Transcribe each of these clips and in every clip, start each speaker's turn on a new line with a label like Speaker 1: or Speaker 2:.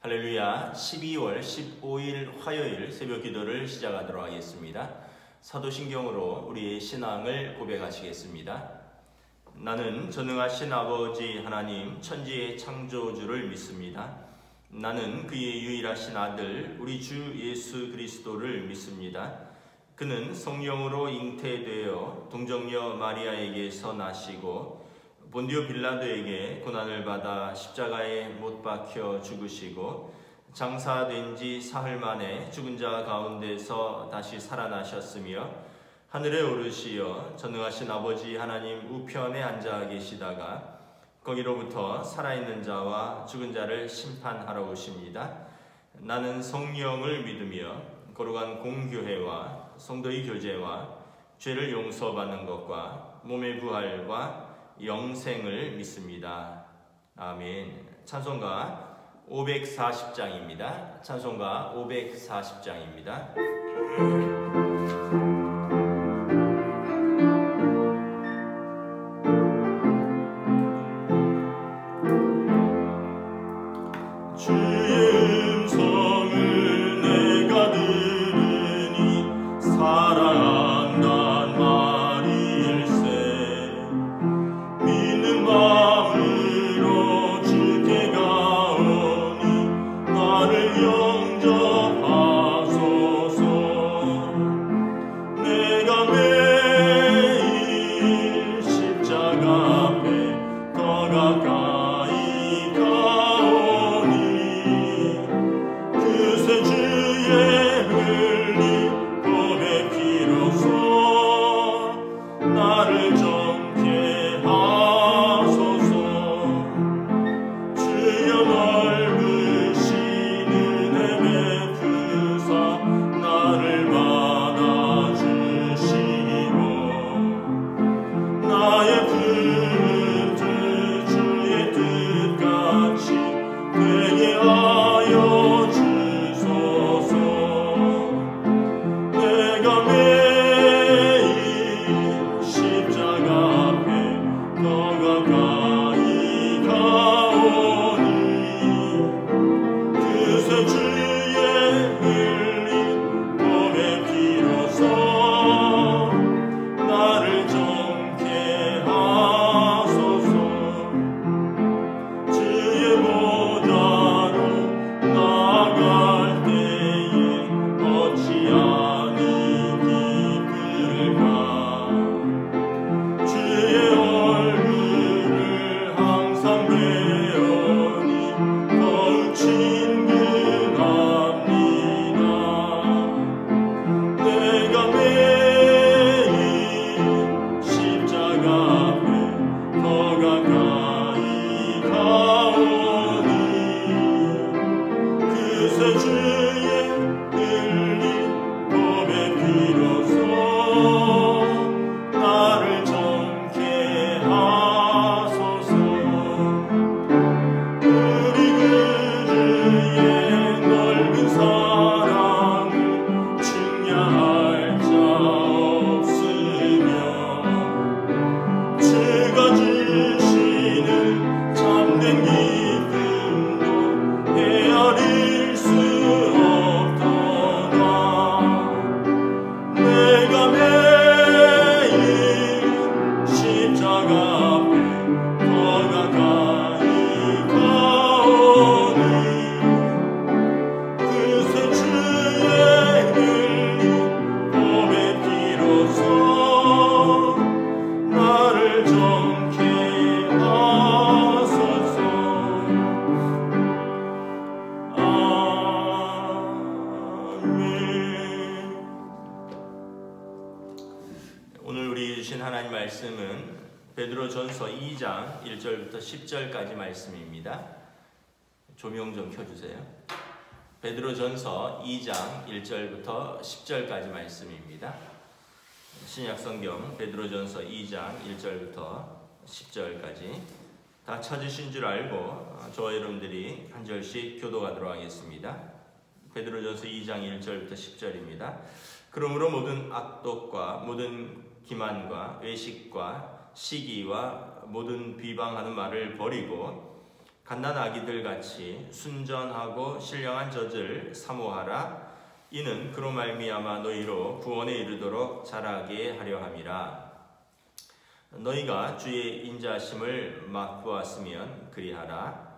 Speaker 1: 할렐루야. 12월 15일 화요일 새벽 기도를 시작하도록 하겠습니다. 사도신경으로 우리의 신앙을 고백하시겠습니다. 나는 전능하신 아버지 하나님 천지의 창조주를 믿습니다. 나는 그의 유일하신 아들 우리 주 예수 그리스도를 믿습니다. 그는 성령으로 잉태되어 동정녀 마리아에게서 나시고 본디오 빌라도에게 고난을 받아 십자가에 못 박혀 죽으시고 장사된 지 사흘 만에 죽은 자 가운데서 다시 살아나셨으며 하늘에 오르시어 전능하신 아버지 하나님 우편에 앉아 계시다가 거기로부터 살아있는 자와 죽은 자를 심판하러 오십니다. 나는 성령을 믿으며 거룩한 공교회와 성도의 교제와 죄를 용서받는 것과 몸의 부활과 영생을 믿습니다. 아멘. 찬송가 540장입니다. 찬송가 540장입니다. 말씀은 베드로전서 2장 1절부터 10절까지 말씀입니다. 조명 좀 켜주세요. 베드로전서 2장 1절부터 10절까지 말씀입니다. 신약성경 베드로전서 2장 1절부터 10절까지 다 찾으신 줄 알고 저와 여러분들이 한 절씩 교도하도록 하겠습니다. 베드로전서 2장 1절부터 10절입니다. 그러므로 모든 악독과 모든 기만과 외식과 시기와 모든 비방하는 말을 버리고 갓난 아기들 같이 순전하고 신령한 젖을 사모하라. 이는 그로 말미암아 너희로 구원에 이르도록 자라게 하려 함이라. 너희가 주의 인자심을 맛보았으면 그리하라.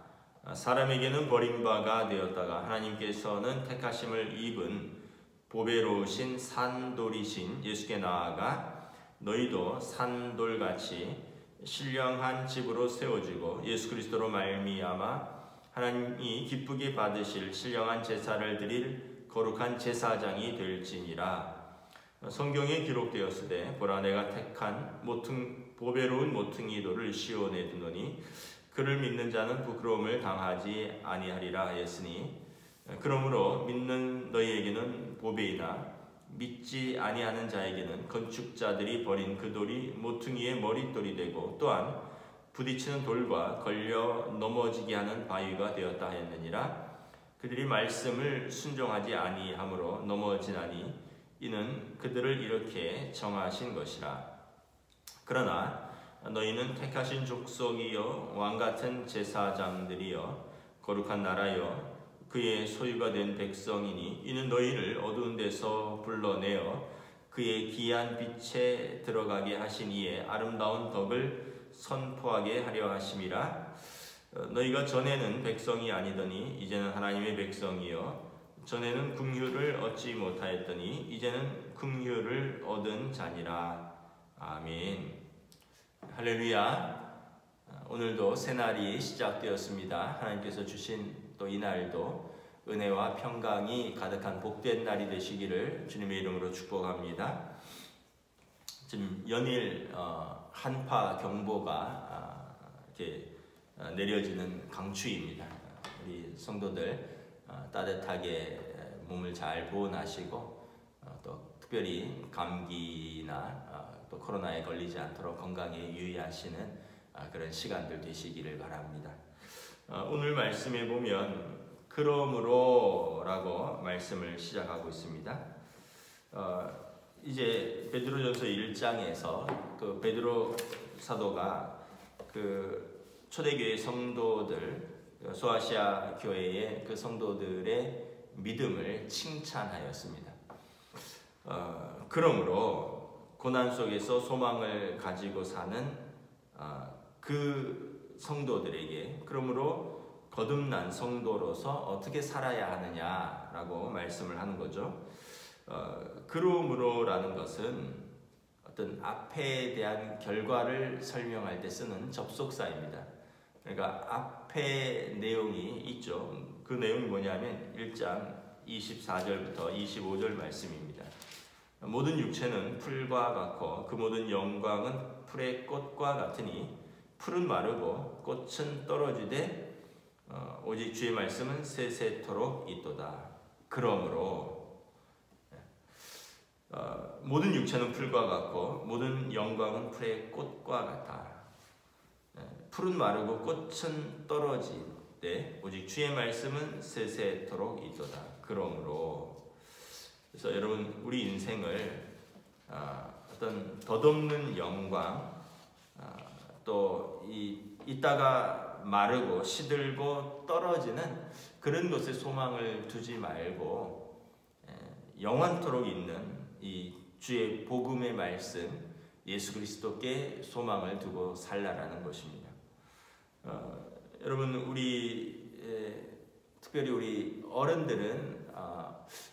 Speaker 1: 사람에게는 버림바가 되었다가 하나님께서는 택하심을 입은 보배로우신 산돌이신 예수께 나아가 너희도 산돌같이 신령한 집으로 세워지고 예수 그리스도로 말미암아 하나님이 기쁘게 받으실 신령한 제사를 드릴 거룩한 제사장이 될지니라. 성경에 기록되었으되 보라 내가 택한 보배로운 모퉁이돌을 시온에 두노니 그를 믿는 자는 부끄러움을 당하지 아니하리라 하였으니 그러므로 믿는 너희에게는 보배이나 믿지 아니하는 자에게는 건축자들이 버린 그 돌이 모퉁이의 머릿돌이 되고 또한 부딪히는 돌과 걸려 넘어지게 하는 바위가 되었다 하였느니라. 그들이 말씀을 순종하지 아니하므로 넘어지나니 이는 그들을 이렇게 정하신 것이라. 그러나 너희는 택하신 족속이요 왕같은 제사장들이요 거룩한 나라요 그의 소유가 된 백성이니 이는 너희를 어두운 데서 불러내어 그의 귀한 빛에 들어가게 하신 이의 아름다운 덕을 선포하게 하려 하심이라. 너희가 전에는 백성이 아니더니 이제는 하나님의 백성이요 전에는 긍휼을 얻지 못하였더니 이제는 긍휼을 얻은 자니라. 아멘. 할렐루야. 오늘도 새날이 시작되었습니다. 하나님께서 주신 또 이 날도 은혜와 평강이 가득한 복된 날이 되시기를 주님의 이름으로 축복합니다. 지금 연일 한파 경보가 이렇게 내려지는 강추위입니다. 우리 성도들 따뜻하게 몸을 잘 보온하시고 또 특별히 감기나 또 코로나에 걸리지 않도록 건강에 유의하시는 그런 시간들 되시기를 바랍니다. 오늘 말씀에 보면 그러므로 라고 말씀을 시작하고 있습니다. 이제 베드로전서 1장에서 그 베드로 사도가 그 초대교회 성도들 소아시아 교회의 그 성도들의 믿음을 칭찬하였습니다. 그러므로 고난 속에서 소망을 가지고 사는 그 성도들에게 그러므로 거듭난 성도로서 어떻게 살아야 하느냐라고 말씀을 하는 거죠. 그러므로라는 것은 어떤 앞에 대한 결과를 설명할 때 쓰는 접속사입니다. 그러니까 앞에 내용이 있죠. 그 내용이 뭐냐면 1장 24절부터 25절 말씀입니다. 모든 육체는 풀과 같고 그 모든 영광은 풀의 꽃과 같으니 풀은 마르고 꽃은 떨어지되 오직 주의 말씀은 세세토록 있도다. 그러므로 모든 육체는 풀과 같고 모든 영광은 풀의 꽃과 같다. 풀은 마르고 꽃은 떨어지되 오직 주의 말씀은 세세토록 있도다. 그러므로 그래서 여러분 우리 인생을 어떤 덧없는 영광 또 이따가 마르고 시들고 떨어지는 그런 것에 소망을 두지 말고 영원토록 있는 이 주의 복음의 말씀 예수 그리스도께 소망을 두고 살라라는 것입니다. 여러분 특별히 우리 어른들은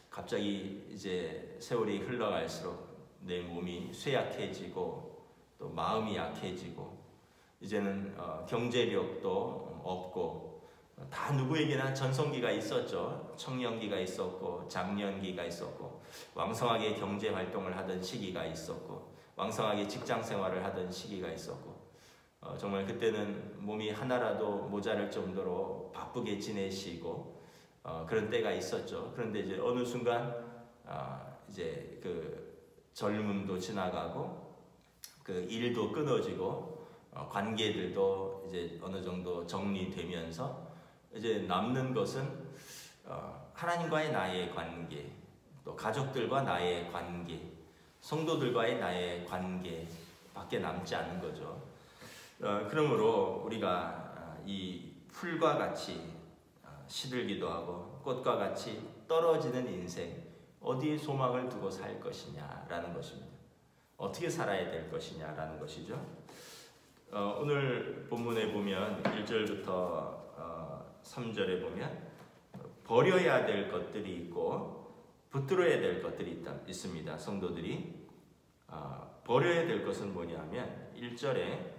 Speaker 1: 갑자기 이제 세월이 흘러갈수록 내 몸이 쇠약해지고 또 마음이 약해지고 이제는 경제력도 없고 다 누구에게나 전성기가 있었죠. 청년기가 있었고 장년기가 있었고 왕성하게 경제 활동을 하던 시기가 있었고 왕성하게 직장 생활을 하던 시기가 있었고 정말 그때는 몸이 하나라도 모자랄 정도로 바쁘게 지내시고 그런 때가 있었죠. 그런데 이제 어느 순간 이제 그 젊음도 지나가고 그 일도 끊어지고 관계들도 이제 어느 정도 정리되면서 이제 남는 것은 하나님과의 나의 관계, 또 가족들과 나의 관계, 성도들과의 나의 관계밖에 남지 않은 거죠. 그러므로 우리가 이 풀과 같이 시들기도 하고 꽃과 같이 떨어지는 인생, 어디에 소망을 두고 살 것이냐라는 것입니다. 어떻게 살아야 될 것이냐라는 것이죠. 오늘 본문에 보면 1절부터 3절에 보면 버려야 될 것들이 있고 붙들어야 될 것들이 있습니다. 성도들이 버려야 될 것은 뭐냐면 1절에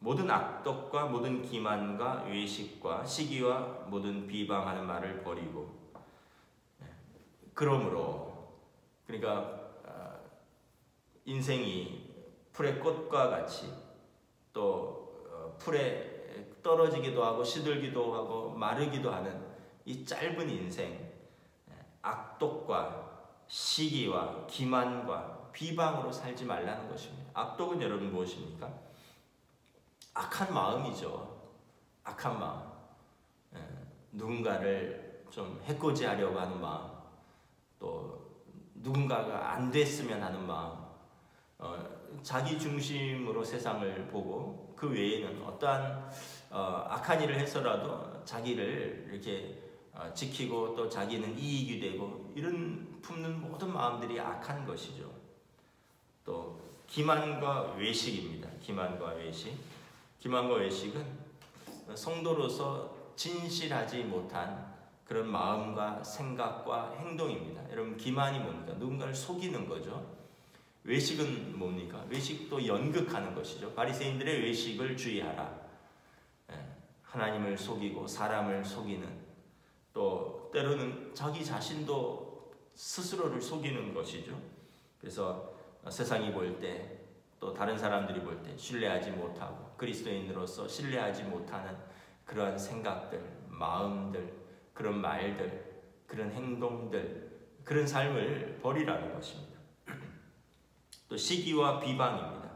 Speaker 1: 모든 악독과 모든 기만과 외식과 시기와 모든 비방하는 말을 버리고, 그러므로 그러니까 인생이 풀의 꽃과 같이 또 풀에 떨어지기도 하고 시들기도 하고 마르기도 하는 이 짧은 인생, 악독과 시기와 기만과 비방으로 살지 말라는 것입니다. 악독은 여러분 무엇입니까? 악한 마음이죠. 악한 마음. 누군가를 좀 해코지하려고 하는 마음, 또 누군가가 안 됐으면 하는 마음, 자기 중심으로 세상을 보고 그 외에는 어떠한 악한 일을 해서라도 자기를 이렇게 지키고 또 자기는 이익이 되고 이런 품는 모든 마음들이 악한 것이죠. 또 기만과 외식입니다. 기만과 외식. 기만과 외식은 성도로서 진실하지 못한 그런 마음과 생각과 행동입니다. 여러분, 기만이 뭡니까? 누군가를 속이는 거죠. 외식은 뭡니까? 외식도 연극하는 것이죠. 바리새인들의 외식을 주의하라. 하나님을 속이고 사람을 속이는, 또 때로는 자기 자신도 스스로를 속이는 것이죠. 그래서 세상이 볼 때, 또 다른 사람들이 볼 때 신뢰하지 못하고 그리스도인으로서 신뢰하지 못하는 그러한 생각들, 마음들, 그런 말들, 그런 행동들, 그런 삶을 버리라는 것입니다. 또 시기와 비방입니다.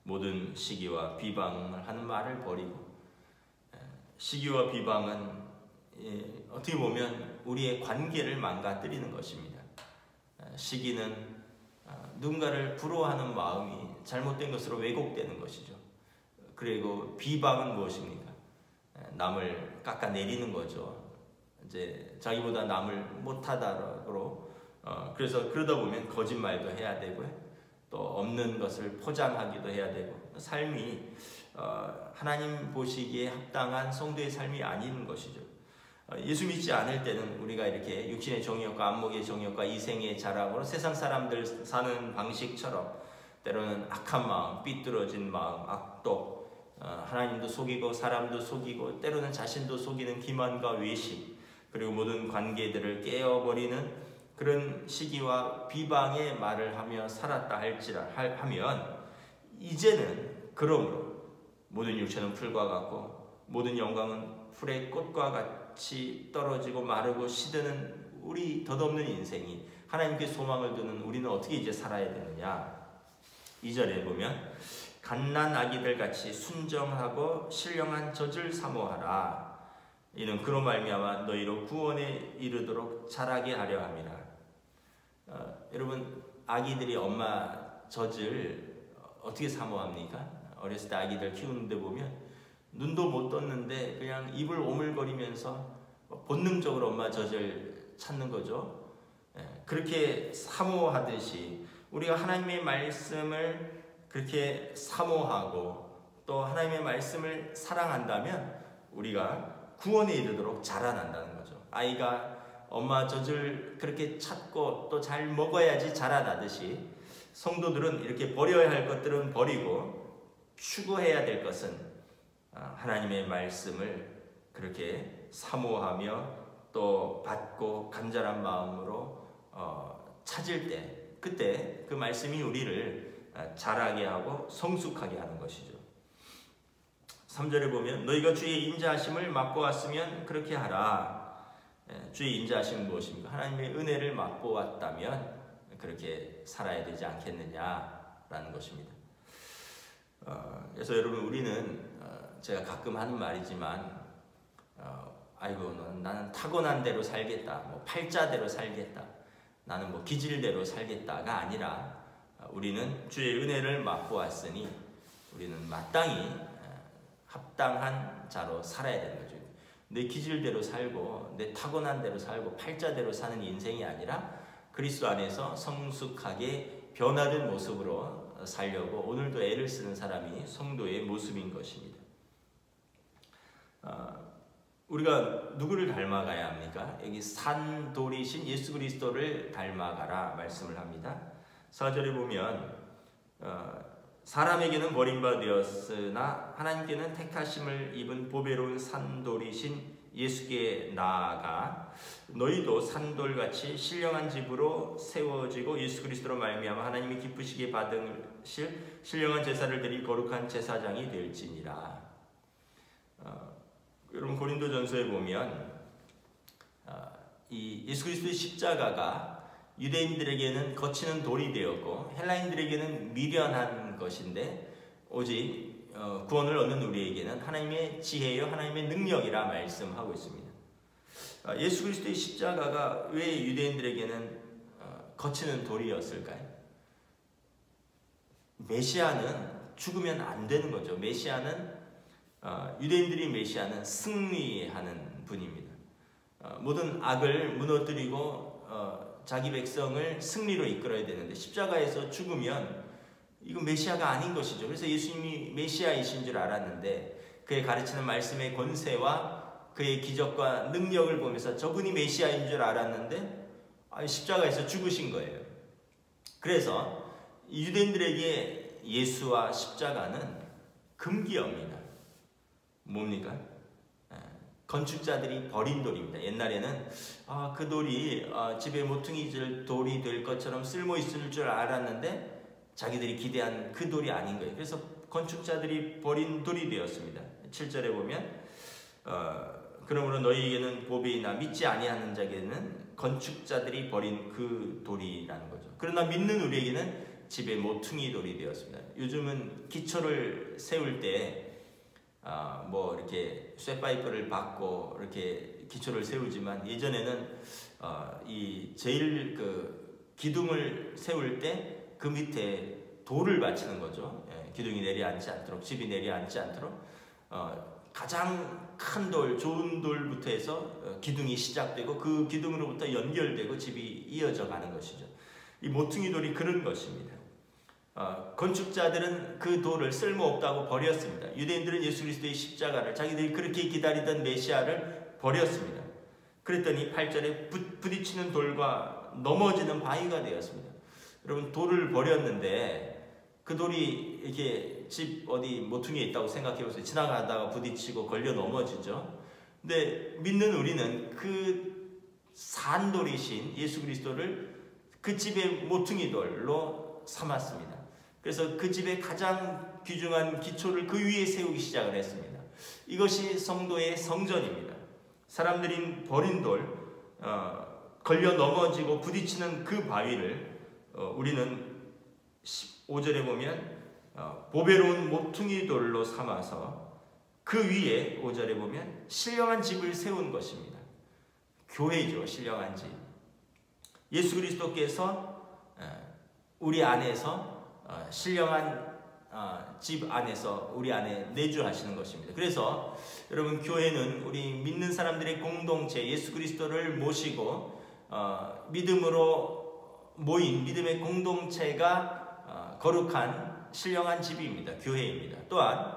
Speaker 1: 모든 시기와 비방을 하는 말을 버리고, 시기와 비방은 어떻게 보면 우리의 관계를 망가뜨리는 것입니다. 시기는 누군가를 부러워하는 마음이 잘못된 것으로 왜곡되는 것이죠. 그리고 비방은 무엇입니까? 남을 깎아내리는 거죠. 이제 자기보다 남을 못하다고, 그래서 그러다 보면 거짓말도 해야 되고요. 또 없는 것을 포장하기도 해야 되고, 삶이 하나님 보시기에 합당한 성도의 삶이 아닌 것이죠. 예수 믿지 않을 때는 우리가 이렇게 육신의 정욕과 안목의 정욕과 이생의 자랑으로 세상 사람들 사는 방식처럼 때로는 악한 마음, 삐뚤어진 마음, 악독, 하나님도 속이고 사람도 속이고 때로는 자신도 속이는 기만과 외식, 그리고 모든 관계들을 깨어버리는 그런 시기와 비방의 말을 하며 살았다 하면, 이제는 그러므로 모든 육체는 풀과 같고 모든 영광은 풀의 꽃과 같이 떨어지고 마르고 시드는 우리 덧없는 인생이, 하나님께 소망을 두는 우리는 어떻게 이제 살아야 되느냐. 2절에 보면 갓난 아기들 같이 순정하고 신령한 젖을 사모하라. 이는 그로 말미암아 너희로 구원에 이르도록 자라게 하려 함이라. 여러분, 아기들이 엄마 젖을 어떻게 사모합니까? 어렸을 때 아기들 키우는데 보면 눈도 못 떴는데 그냥 입을 오물거리면서 본능적으로 엄마 젖을 찾는 거죠. 그렇게 사모하듯이 우리가 하나님의 말씀을 그렇게 사모하고 또 하나님의 말씀을 사랑한다면 우리가 구원에 이르도록 자라난다는 거죠. 아이가 엄마 젖을 그렇게 찾고 또 잘 먹어야지 자라나듯이 성도들은 이렇게 버려야 할 것들은 버리고 추구해야 될 것은 하나님의 말씀을 그렇게 사모하며 또 받고 간절한 마음으로 찾을 때, 그때 그 말씀이 우리를 자라게 하고 성숙하게 하는 것이죠. 3절에 보면 너희가 주의 인자하심을 맛보았으면 그렇게 하라. 주의 인자하심은 무엇입니까? 하나님의 은혜를 맛보았다면 그렇게 살아야 되지 않겠느냐라는 것입니다. 그래서 여러분, 우리는 제가 가끔 하는 말이지만 아이고 나는 타고난 대로 살겠다, 뭐 팔자대로 살겠다, 나는 뭐 기질대로 살겠다가 아니라 우리는 주의 은혜를 맛보았으니 우리는 마땅히 합당한 자로 살아야 되는 거죠. 내 기질대로 살고 내 타고난 대로 살고 팔자대로 사는 인생이 아니라 그리스도 안에서 성숙하게 변화된 모습으로 살려고 오늘도 애를 쓰는 사람이 성도의 모습인 것입니다. 우리가 누구를 닮아가야 합니까? 여기 산돌이신 예수 그리스도를 닮아가라 말씀을 합니다. 4절에 보면 사람에게는 버림받았으나 하나님께는 택하심을 입은 보배로운 산돌이신 예수께 나아가 너희도 산돌같이 신령한 집으로 세워지고 예수 그리스도로 말미암아 하나님이 기쁘시게 받으실 신령한 제사를 드릴 거룩한 제사장이 될지니라. 여러분 고린도전서에 보면 이 예수 그리스도의 십자가가 유대인들에게는 거치는 돌이 되었고 헬라인들에게는 미련한 것인데 오직 구원을 얻는 우리에게는 하나님의 지혜요 하나님의 능력이라 말씀하고 있습니다. 예수 그리스도의 십자가가 왜 유대인들에게는 거치는 돌이었을까요? 메시아는 죽으면 안 되는 거죠. 메시아는 유대인들이 메시아는 승리하는 분입니다. 모든 악을 무너뜨리고 자기 백성을 승리로 이끌어야 되는데 십자가에서 죽으면 이건 메시아가 아닌 것이죠. 그래서 예수님이 메시아이신 줄 알았는데 그의 가르치는 말씀의 권세와 그의 기적과 능력을 보면서 저분이 메시아인 줄 알았는데 십자가에서 죽으신 거예요. 그래서 유대인들에게 예수와 십자가는 금기어입니다. 뭡니까? 건축자들이 버린 돌입니다. 옛날에는 그 돌이 집에 모퉁이질 돌이 될 것처럼 쓸모 있을 줄 알았는데 자기들이 기대한 그 돌이 아닌 거예요. 그래서 건축자들이 버린 돌이 되었습니다. 7절에 보면 그러므로 너희에게는 보배이나 믿지 아니하는 자에게는 건축자들이 버린 그 돌이라는 거죠. 그러나 믿는 우리에게는 집에 모퉁이 돌이 되었습니다. 요즘은 기초를 세울 때 뭐 이렇게 쇠파이프를 박고 이렇게 기초를 세우지만 예전에는 이 제일 그 기둥을 세울 때 그 밑에 돌을 받치는 거죠. 기둥이 내려앉지 않도록, 집이 내려앉지 않도록 가장 큰 돌, 좋은 돌부터 해서 기둥이 시작되고 그 기둥으로부터 연결되고 집이 이어져 가는 것이죠. 이 모퉁이 돌이 그런 것입니다. 건축자들은 그 돌을 쓸모없다고 버렸습니다. 유대인들은 예수 그리스도의 십자가를 자기들이 그렇게 기다리던 메시아를 버렸습니다. 그랬더니 8절에 부딪히는 돌과 넘어지는 바위가 되었습니다. 여러분 돌을 버렸는데 그 돌이 이렇게 집 어디 모퉁이에 있다고 생각해 보세요. 지나가다가 부딪히고 걸려 넘어지죠. 근데 믿는 우리는 그 산돌이신 예수 그리스도를 그 집의 모퉁이 돌로 삼았습니다. 그래서 그 집의 가장 귀중한 기초를 그 위에 세우기 시작을 했습니다. 이것이 성도의 성전입니다. 사람들이 버린 돌, 걸려 넘어지고 부딪히는 그 바위를 우리는 15절에 보면 보배로운 모퉁이 돌로 삼아서 그 위에 5절에 보면 신령한 집을 세운 것입니다. 교회죠. 신령한 집. 예수 그리스도께서 우리 안에서 신령한 집 안에서 우리 안에 내주하시는 것입니다. 그래서 여러분 교회는 우리 믿는 사람들의 공동체 예수 그리스도를 모시고 믿음으로 모인 믿음의 공동체가 거룩한 신령한 집입니다. 교회입니다. 또한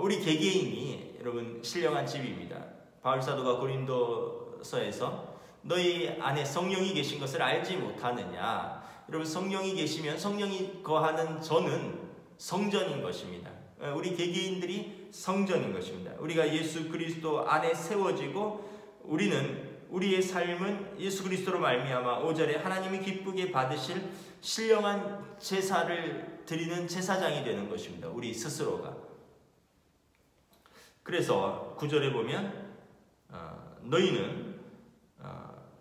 Speaker 1: 우리 개개인이 여러분 신령한 집입니다. 바울사도가 고린도서에서 너희 안에 성령이 계신 것을 알지 못하느냐. 여러분 성령이 계시면 성령이 거하는 저는 성전인 것입니다. 우리 개개인들이 성전인 것입니다. 우리가 예수 그리스도 안에 세워지고 우리의 삶은 예수 그리스도로 말미암아 5절에 하나님이 기쁘게 받으실 신령한 제사를 드리는 제사장이 되는 것입니다. 우리 스스로가. 그래서 9절에 보면 너희는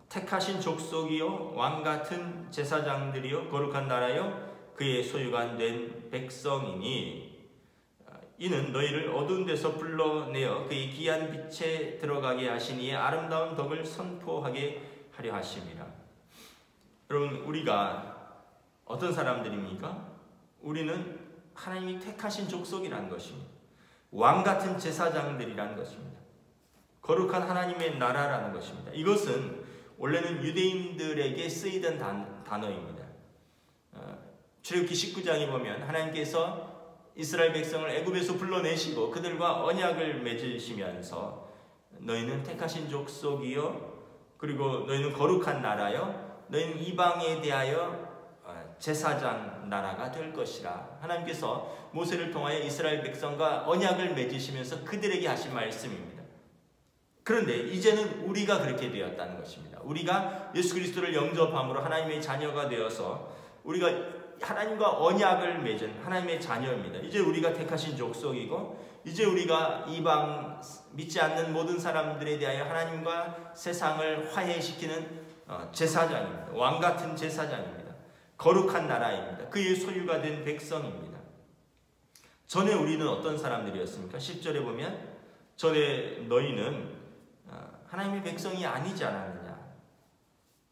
Speaker 1: 택하신 족속이요 왕같은 제사장들이요 거룩한 나라요 그의 소유가 된 백성이니 이는 너희를 어두운 데서 불러내어 그의 귀한 빛에 들어가게 하시니 아름다운 덕을 선포하게 하려 하심이라. 여러분 우리가 어떤 사람들입니까? 우리는 하나님이 택하신 족속이라는 것입니다. 왕 같은 제사장들이라는 것입니다. 거룩한 하나님의 나라라는 것입니다. 이것은 원래는 유대인들에게 쓰이던 단어입니다. 출애굽기 19장에 보면 하나님께서 이스라엘 백성을 애굽에서 불러내시고 그들과 언약을 맺으시면서 너희는 택하신 족속이요 그리고 너희는 거룩한 나라요 너희는 이방에 대하여 제사장 나라가 될 것이라. 하나님께서 모세를 통하여 이스라엘 백성과 언약을 맺으시면서 그들에게 하신 말씀입니다. 그런데 이제는 우리가 그렇게 되었다는 것입니다. 우리가 예수 그리스도를 영접함으로 하나님의 자녀가 되어서 우리가 하나님과 언약을 맺은 하나님의 자녀입니다. 이제 우리가 택하신 족속이고 이제 우리가 이방 믿지 않는 모든 사람들에 대하여 하나님과 세상을 화해시키는 제사장입니다. 왕 같은 제사장입니다. 거룩한 나라입니다. 그의 소유가 된 백성입니다. 전에 우리는 어떤 사람들이었습니까? 10절에 보면 전에 너희는 하나님의 백성이 아니지 않았느냐.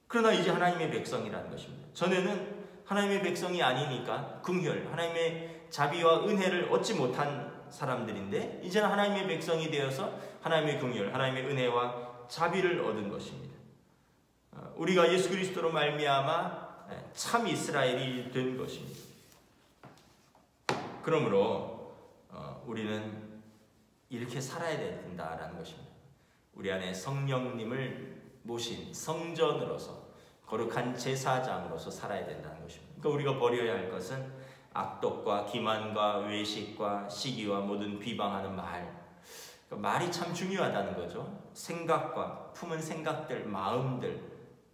Speaker 1: 그러나 이제 하나님의 백성이라는 것입니다. 전에는 하나님의 백성이 아니니까 긍휼, 하나님의 자비와 은혜를 얻지 못한 사람들인데 이제는 하나님의 백성이 되어서 하나님의 긍휼, 하나님의 은혜와 자비를 얻은 것입니다. 우리가 예수 그리스도로 말미암아 참 이스라엘이 된 것입니다. 그러므로 우리는 이렇게 살아야 된다라는 것입니다. 우리 안에 성령님을 모신 성전으로서 거룩한 제사장으로서 살아야 된다는 것입니다. 그러니까 우리가 버려야 할 것은 악독과 기만과 외식과 시기와 모든 비방하는 말. 그러니까 말이 참 중요하다는 거죠. 생각과 품은 생각들, 마음들,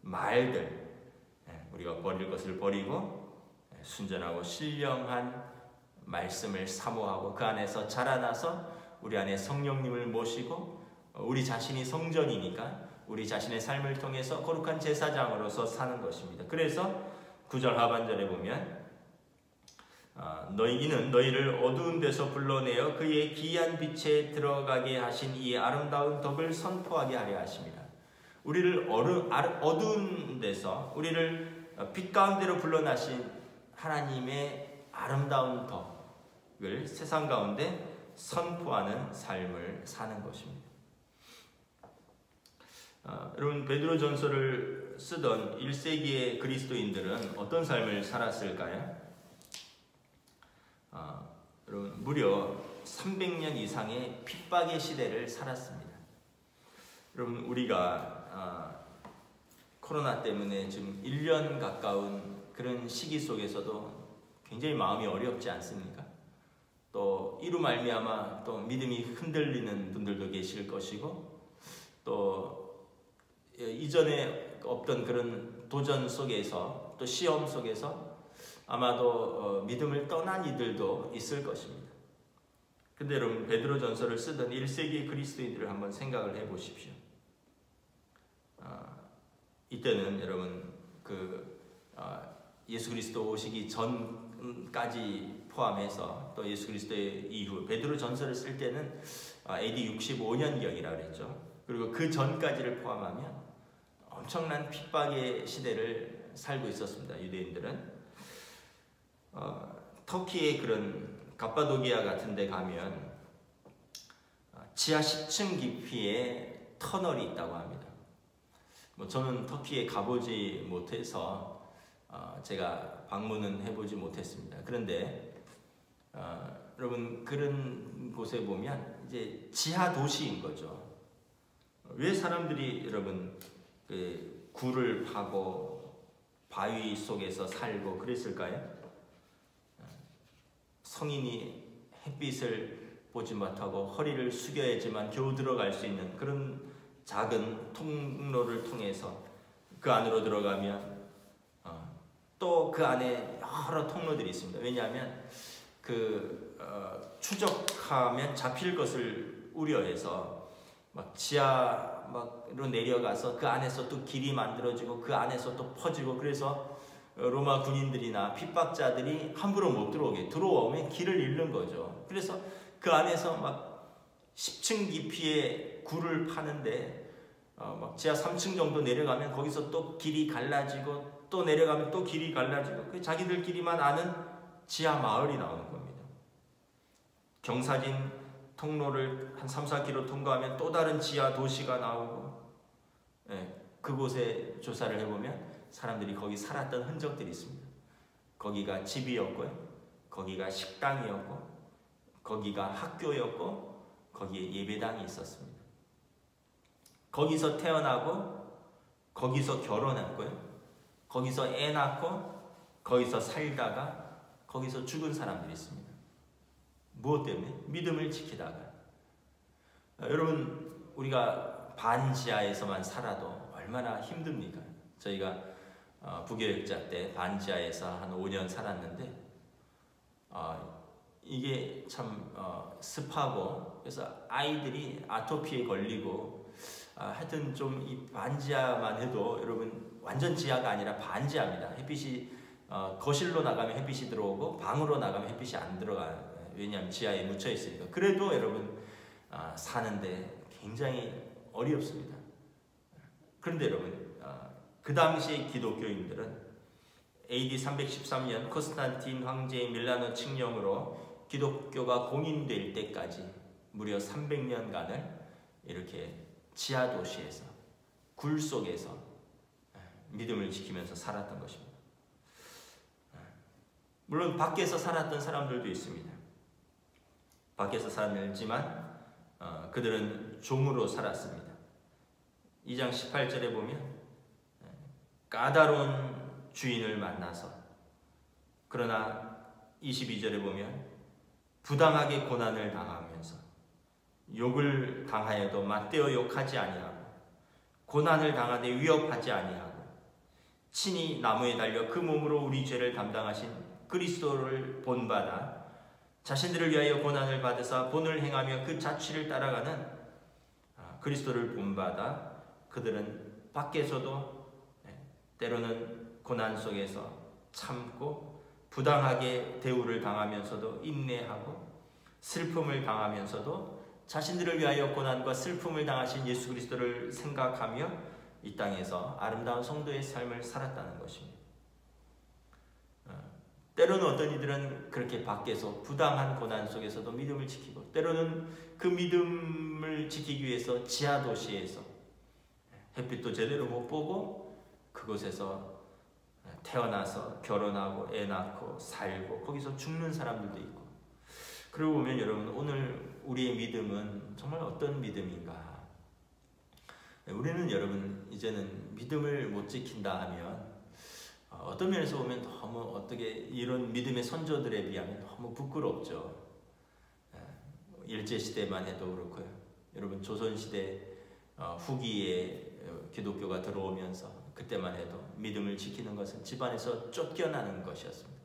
Speaker 1: 말들. 우리가 버릴 것을 버리고 순전하고 신령한 말씀을 사모하고 그 안에서 자라나서 우리 안에 성령님을 모시고 우리 자신이 성전이니까 우리 자신의 삶을 통해서 거룩한 제사장으로서 사는 것입니다. 그래서 9절 하반절에 보면 이는 너희를 어두운 데서 불러내어 그의 기이한 빛에 들어가게 하신 이 아름다운 덕을 선포하게 하려 하십니다. 우리를 어두운 데서 우리를 빛 가운데로 불러나신 하나님의 아름다운 덕을 세상 가운데 선포하는 삶을 사는 것입니다. 여러분 베드로전서를 쓰던 1세기의 그리스도인들은 어떤 삶을 살았을까요? 여러분 무려 300년 이상의 핍박의 시대를 살았습니다. 여러분 우리가 코로나 때문에 지금 1년 가까운 그런 시기 속에서도 굉장히 마음이 어렵지 않습니까? 또 이로 말미암아 또 믿음이 흔들리는 분들도 계실 것이고 또 이전에 없던 그런 도전 속에서 또 시험 속에서 아마도 믿음을 떠난 이들도 있을 것입니다. 근데 여러분 베드로전서를 쓰던 1세기 그리스도인들을 한번 생각을 해보십시오. 이때는 여러분 예수 그리스도 오시기 전까지 포함해서 또 예수 그리스도의 이후 베드로전서를 쓸 때는 AD 65년경이라고 그랬죠. 그리고 그 전까지를 포함하면 엄청난 핍박의 시대를 살고 있었습니다. 유대인들은 터키의 그런 갑바도기아 같은 데 가면 지하 10층 깊이의 터널이 있다고 합니다. 저는 터키에 가보지 못해서 제가 방문은 해보지 못했습니다. 그런데 여러분 그런 곳에 보면 이제 지하 도시인 거죠. 왜 사람들이 여러분 굴을 파고 바위 속에서 살고 그랬을까요? 성인이 햇빛을 보지 못하고 허리를 숙여야지만 겨우 들어갈 수 있는 그런 작은 통로를 통해서 그 안으로 들어가면 또 그 안에 여러 통로들이 있습니다. 왜냐하면 추적하면 잡힐 것을 우려해서 막 지하로 내려가서 그 안에서 또 길이 만들어지고 그 안에서 또 퍼지고 그래서 로마 군인들이나 핍박자들이 함부로 못 들어오면 길을 잃는 거죠. 그래서 그 안에서 막 10층 깊이의 굴을 파는데 막 지하 3층 정도 내려가면 거기서 또 길이 갈라지고 또 내려가면 또 길이 갈라지고 자기들끼리만 아는 지하 마을이 나오는 겁니다. 경사진 통로를 한 3-4km 통과하면 또 다른 지하 도시가 나오고, 그곳에 조사를 해보면 사람들이 거기 살았던 흔적들이 있습니다. 거기가 집이었고요, 거기가 식당이었고, 거기가 학교였고, 거기에 예배당이 있었습니다. 거기서 태어나고, 거기서 결혼했고요, 거기서 애 낳고, 거기서 살다가 거기서 죽은 사람들이 있습니다. 무엇 때문에? 믿음을 지키다가. 여러분, 우리가 반지하에서만 살아도 얼마나 힘듭니까? 저희가 부교육자 때 반지하에서 한 5년 살았는데, 이게 참 습하고, 그래서 아이들이 아토피에 걸리고, 하여튼 좀 이 반지하만 해도, 여러분, 완전 지하가 아니라 반지하입니다. 햇빛이 거실로 나가면 햇빛이 들어오고, 방으로 나가면 햇빛이 안 들어가요. 왜냐하면 지하에 묻혀 있으니까. 그래도 여러분, 사는데 굉장히 어렵습니다. 그런데 여러분, 그 당시 기독교인들은 AD 313년 콘스탄틴 황제의 밀라노 칙령으로 기독교가 공인될 때까지 무려 300년간을 이렇게 지하 도시에서, 굴 속에서 믿음을 지키면서 살았던 것입니다. 물론 밖에서 살았던 사람들도 있습니다. 밖에서 살았지만 그들은 종으로 살았습니다. 2장 18절에 보면 까다로운 주인을 만나서, 그러나 22절에 보면 부당하게 고난을 당하면서 욕을 당하여도 맞대어 욕하지 아니하고, 고난을 당하되 위협하지 아니하고, 친히 나무에 달려 그 몸으로 우리 죄를 담당하신 그리스도를 본받아 자신들을 위하여 고난을 받으사 본을 행하며 그 자취를 따라가는 그리스도를 본받아 그들은 밖에서도 때로는 고난 속에서 참고, 부당하게 대우를 당하면서도 인내하고, 슬픔을 당하면서도 자신들을 위하여 고난과 슬픔을 당하신 예수 그리스도를 생각하며 이 땅에서 아름다운 성도의 삶을 살았다는 것입니다. 때로는 어떤 이들은 그렇게 밖에서 부당한 고난 속에서도 믿음을 지키고, 때로는 그 믿음을 지키기 위해서 지하 도시에서 햇빛도 제대로 못 보고 그곳에서 태어나서 결혼하고 애 낳고 살고 거기서 죽는 사람들도 있고. 그러고 보면 여러분, 오늘 우리의 믿음은 정말 어떤 믿음인가? 우리는 여러분, 이제는 믿음을 못 지킨다 하면 어떤 면에서 보면 너무 어떻게 이런 믿음의 선조들에 비하면 너무 부끄럽죠. 일제시대만 해도 그렇고요. 여러분, 조선시대 후기에 기독교가 들어오면서 그때만 해도 믿음을 지키는 것은 집안에서 쫓겨나는 것이었습니다.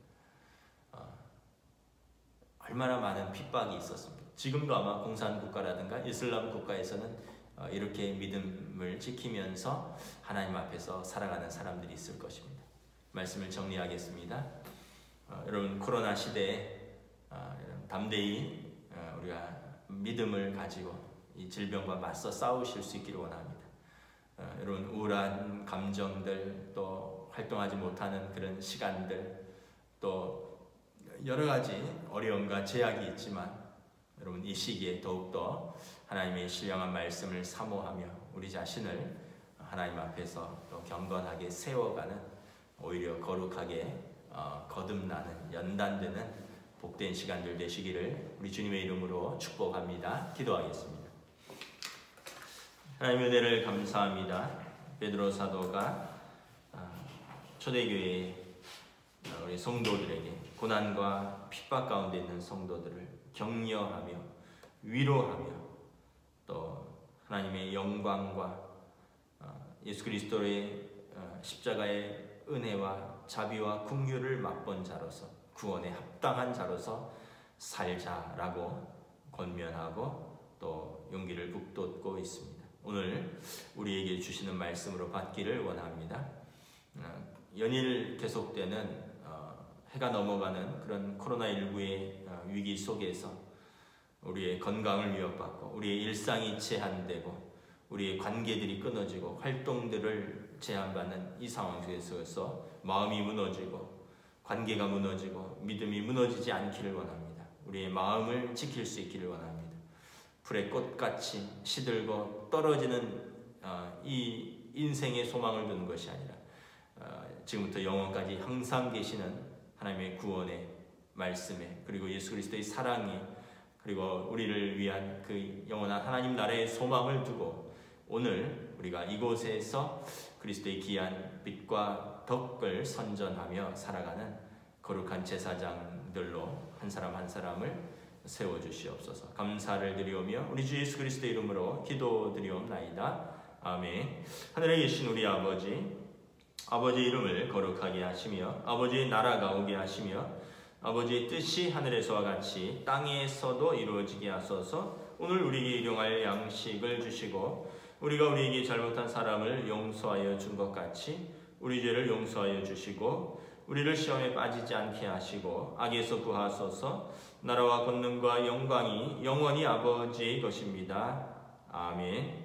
Speaker 1: 얼마나 많은 핍박이 있었습니다. 지금도 아마 공산국가라든가 이슬람 국가에서는 이렇게 믿음을 지키면서 하나님 앞에서 살아가는 사람들이 있을 것입니다. 말씀을 정리하겠습니다. 여러분, 코로나 시대에 담대히 우리가 믿음을 가지고 이 질병과 맞서 싸우실 수 있기를 원합니다. 여러분, 우울한 감정들, 또 활동하지 못하는 그런 시간들, 또 여러 가지 어려움과 제약이 있지만 여러분, 이 시기에 더욱더 하나님의 신령한 말씀을 사모하며 우리 자신을 하나님 앞에서 또 경건하게 세워가는, 오히려 거룩하게 거듭나는, 연단되는 복된 시간들 되시기를 우리 주님의 이름으로 축복합니다. 기도하겠습니다. 하나님의 은혜를 감사합니다. 베드로 사도가 초대교회 우리 성도들에게 고난과 핍박 가운데 있는 성도들을 격려하며 위로하며 또 하나님의 영광과 예수 그리스도의 십자가의 은혜와 자비와 긍휼을 맛본 자로서, 구원에 합당한 자로서 살자라고 권면하고 또 용기를 북돋고 있습니다. 오늘 우리에게 주시는 말씀으로 받기를 원합니다. 연일 계속되는 해가 넘어가는 그런 코로나19의 위기 속에서 우리의 건강을 위협받고 우리의 일상이 제한되고 우리의 관계들이 끊어지고 활동들을 제한받는 이 상황 속에서 마음이 무너지고 관계가 무너지고 믿음이 무너지지 않기를 원합니다. 우리의 마음을 지킬 수 있기를 원합니다. 풀의 꽃같이 시들고 떨어지는 이 인생의 소망을 두는 것이 아니라 지금부터 영원까지 항상 계시는 하나님의 구원의 말씀에, 그리고 예수 그리스도의 사랑이, 그리고 우리를 위한 그 영원한 하나님 나라의 소망을 두고 오늘 우리가 이곳에서 그리스도의 귀한 빛과 덕을 선전하며 살아가는 거룩한 제사장들로 한 사람 한 사람을 세워주시옵소서. 감사를 드리오며 우리 주 예수 그리스도의 이름으로 기도드리옵나이다. 아멘. 하늘에 계신 우리 아버지, 아버지의 이름을 거룩하게 하시며 아버지의 나라가 오게 하시며 아버지의 뜻이 하늘에서와 같이 땅에서도 이루어지게 하소서. 오늘 우리에게 일용할 양식을 주시고 우리가 우리에게 잘못한 사람을 용서하여 준 것 같이 우리 죄를 용서하여 주시고 우리를 시험에 빠지지 않게 하시고 악에서 구하소서. 나라와 권능과 영광이 영원히 아버지의 것입니다. 아멘.